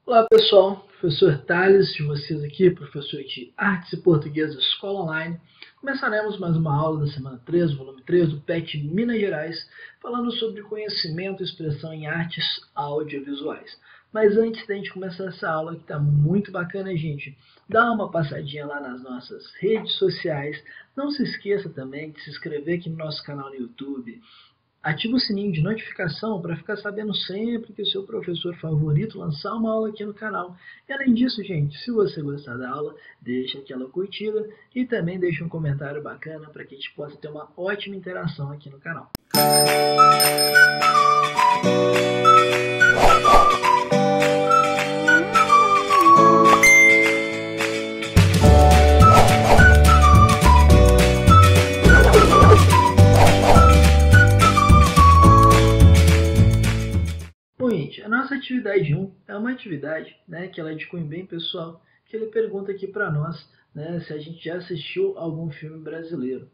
Olá pessoal, professor Thales de vocês aqui, professor de Artes e Português da Escola Online. Começaremos mais uma aula da semana 3, volume 3 do PET Minas Gerais, falando sobre conhecimento e expressão em artes audiovisuais. Mas antes da gente começar essa aula, que está muito bacana, gente, dá uma passadinha lá nas nossas redes sociais. Não se esqueça também de se inscrever aqui no nosso canal no YouTube. Ative o sininho de notificação para ficar sabendo sempre que o seu professor favorito lançar uma aula aqui no canal. E além disso, gente, se você gostar da aula, deixa aquela curtida e também deixa um comentário bacana para que a gente possa ter uma ótima interação aqui no canal. Bom, gente, a nossa atividade 1 é uma atividade, que ela é de cunho bem pessoal, que ele pergunta aqui para nós, se a gente já assistiu algum filme brasileiro,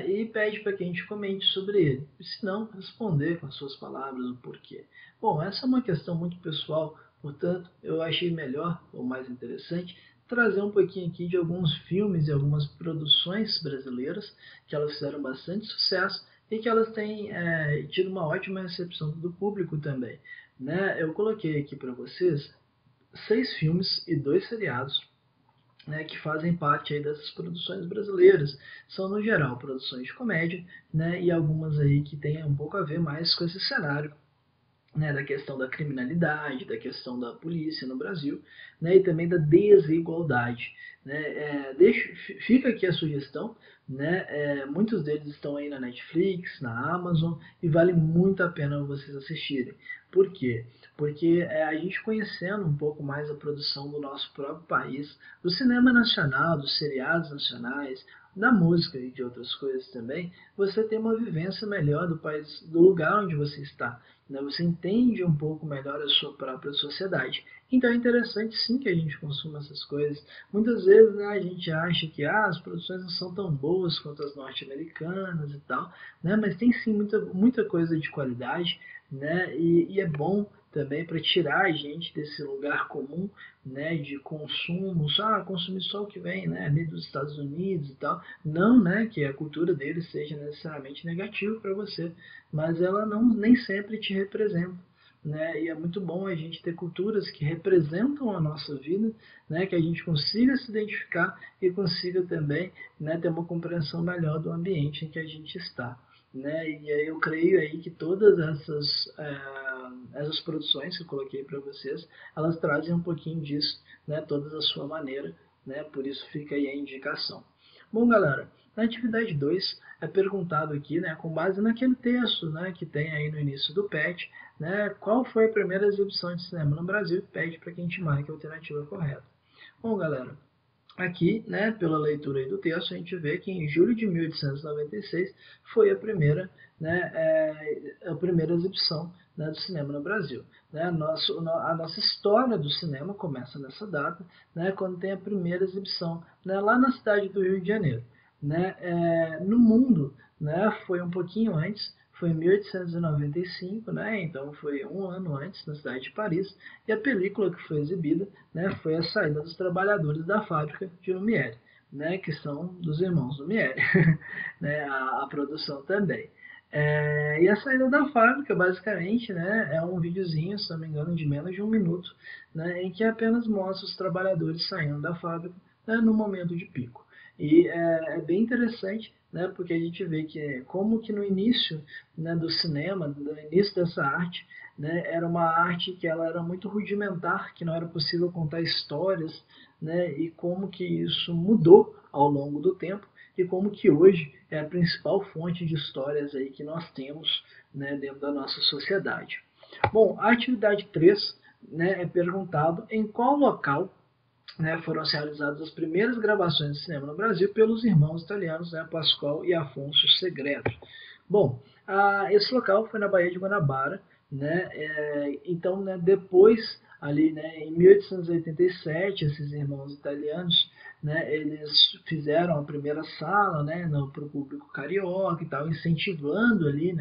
e pede para que a gente comente sobre ele, e se não, responder com as suas palavras o porquê. Bom, essa é uma questão muito pessoal, portanto, eu achei melhor, ou mais interessante, trazer um pouquinho aqui de alguns filmes e algumas produções brasileiras, que elas fizeram bastante sucesso e que elas têm tido uma ótima recepção do público também. Eu coloquei aqui para vocês 6 filmes e 2 seriados, que fazem parte aí dessas produções brasileiras. São, no geral, produções de comédia, e algumas aí que têm um pouco a ver mais com esse cenário, da questão da criminalidade, da questão da polícia no Brasil, e também da desigualdade. Fica aqui a sugestão, muitos deles estão aí na Netflix, na Amazon, e vale muito a pena vocês assistirem. Por quê? Porque a gente conhecendo um pouco mais a produção do nosso próprio país, do cinema nacional, dos seriados nacionais, da música e de outras coisas também, você tem uma vivência melhor do país, do lugar onde você está. Você entende um pouco melhor a sua própria sociedade. Então é interessante sim que a gente consuma essas coisas. Muitas vezes a gente acha que as produções não são tão boas quanto as norte-americanas e tal, mas tem sim muita coisa de qualidade, e é bom também para tirar a gente desse lugar comum, de consumo, consumir só o que vem, ali dos Estados Unidos e tal. Não, que a cultura deles seja necessariamente negativa para você, mas ela não nem sempre te representa. E é muito bom a gente ter culturas que representam a nossa vida, que a gente consiga se identificar e consiga também, ter uma compreensão melhor do ambiente em que a gente está. E aí eu creio aí que todas essas produções que eu coloquei para vocês, elas trazem um pouquinho disso, todas a sua maneira, por isso fica aí a indicação. Bom, galera, na atividade 2 é perguntado aqui, com base naquele texto, que tem aí no início do PET, qual foi a primeira exibição de cinema no Brasil, pede para que a gente marque a alternativa correta. Bom, galera, aqui, pela leitura aí do texto, a gente vê que em julho de 1896 foi a primeira exibição, do cinema no Brasil. A nossa história do cinema começa nessa data, quando tem a primeira exibição, lá na cidade do Rio de Janeiro. No mundo, foi um pouquinho antes, foi em 1895, então foi um ano antes, na cidade de Paris, e a película que foi exibida, foi A Saída dos Trabalhadores da Fábrica de Lumière, que são dos irmãos Lumière, a produção também. E a saída da fábrica, basicamente, é um videozinho, se não me engano, de menos de um minuto, em que apenas mostra os trabalhadores saindo da fábrica, no momento de pico. E é bem interessante, porque a gente vê que como que no início, do cinema, no início dessa arte, era uma arte que ela era muito rudimentar, que não era possível contar histórias, e como que isso mudou ao longo do tempo e como que hoje é a principal fonte de histórias aí que nós temos, dentro da nossa sociedade. Bom, a atividade 3, é perguntado em qual local, foram realizadas as primeiras gravações de cinema no Brasil pelos irmãos italianos, Pascoal e Afonso Segredo. Bom, esse local foi na Baía de Guanabara, então, depois, ali, em 1887, esses irmãos italianos, eles fizeram a primeira sala, para o público carioca e tal, incentivando ali,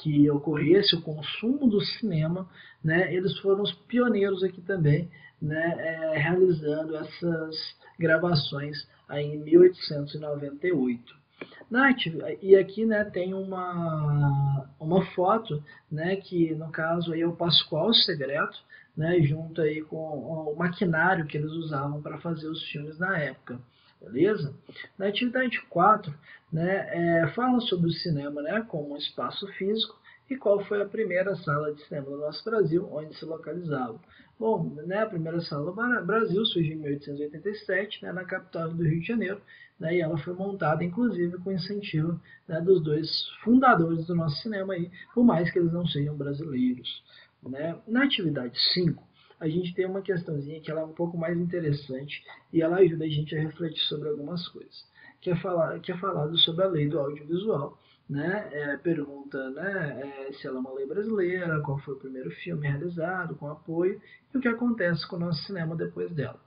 que ocorresse o consumo do cinema, né, eles foram os pioneiros aqui também, né, realizando essas gravações aí em 1898. Nath, e aqui, né, tem uma foto, né, que no caso aí é o Pascoal Segreto, né, junto aí com o maquinário que eles usavam para fazer os filmes na época, beleza? Na atividade 4, né, fala sobre o cinema, né, como um espaço físico e qual foi a primeira sala de cinema do nosso Brasil, onde se localizava. Bom, né, a primeira sala do Brasil surgiu em 1887, né, na capital do Rio de Janeiro, né, e ela foi montada, inclusive, com incentivo, né, dos dois fundadores do nosso cinema, aí, por mais que eles não sejam brasileiros. Né? Na atividade 5, a gente tem uma questãozinha que ela é um pouco mais interessante e ela ajuda a gente a refletir sobre algumas coisas. Que é falado sobre a lei do audiovisual, né? Pergunta, né, se ela é uma lei brasileira, qual foi o primeiro filme realizado, com apoio, e o que acontece com o nosso cinema depois dela.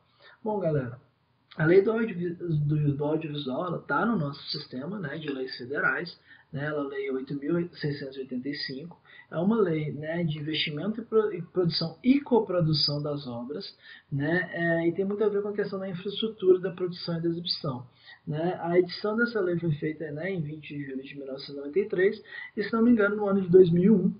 Bom, galera, a lei do audiovisual está no nosso sistema, né, de leis federais, né, a lei 8.685, é uma lei, né, de investimento e produção e coprodução das obras, né, e tem muito a ver com a questão da infraestrutura da produção e da exibição. Né. A edição dessa lei foi feita, né, em 20 de julho de 1993 e, se não me engano, no ano de 2001,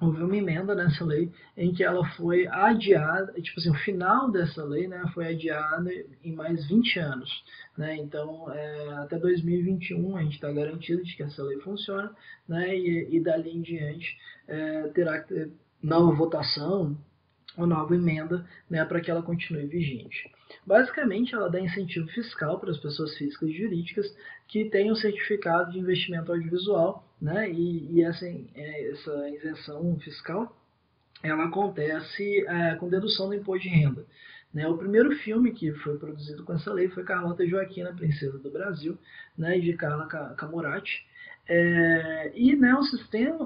houve uma emenda nessa lei em que ela foi adiada, tipo assim, o final dessa lei, né, foi adiada em mais 20 anos, né, então até 2021 a gente está garantido de que essa lei funciona, né, e dali em diante terá que ter nova votação, uma nova emenda, né, para que ela continue vigente. Basicamente, ela dá incentivo fiscal para as pessoas físicas e jurídicas que tenham certificado de investimento audiovisual, né, e essa isenção fiscal ela acontece com dedução do imposto de renda. Né, o primeiro filme que foi produzido com essa lei foi Carlota Joaquina, Princesa do Brasil, né, de Carla Camurati. E né,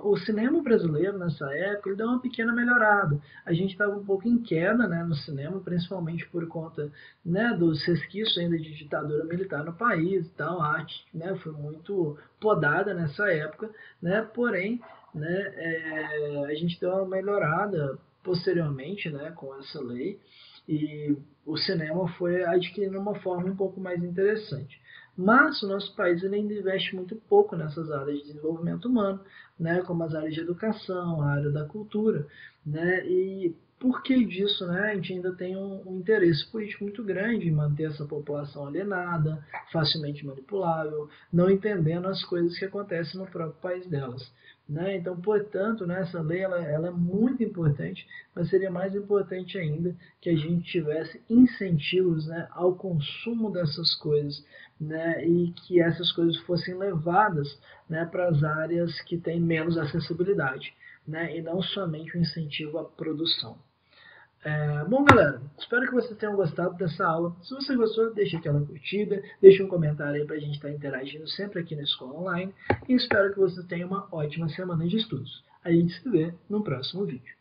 o cinema brasileiro nessa época ele deu uma pequena melhorada. A gente estava um pouco em queda, né, no cinema, principalmente por conta, né, dos resquícios ainda de ditadura militar no país. Então, a arte, né, foi muito podada nessa época, né, porém, né, a gente deu uma melhorada posteriormente, né, com essa lei, e o cinema foi adquirindo uma forma um pouco mais interessante. Mas o nosso país ele ainda investe muito pouco nessas áreas de desenvolvimento humano, né, como as áreas de educação, a área da cultura, né, e por que disso, né, a gente ainda tem um interesse político muito grande em manter essa população alienada, facilmente manipulável, não entendendo as coisas que acontecem no próprio país delas. Né? Então, portanto, né, essa lei ela é muito importante, mas seria mais importante ainda que a gente tivesse incentivos, né, ao consumo dessas coisas, né, e que essas coisas fossem levadas, né, para as áreas que têm menos acessibilidade, né, e não somente o incentivo à produção. Bom, galera, espero que vocês tenham gostado dessa aula. Se você gostou, deixe aquela curtida, deixe um comentário aí para a gente estar interagindo sempre aqui na Escola Online. E espero que você tenha uma ótima semana de estudos. A gente se vê no próximo vídeo.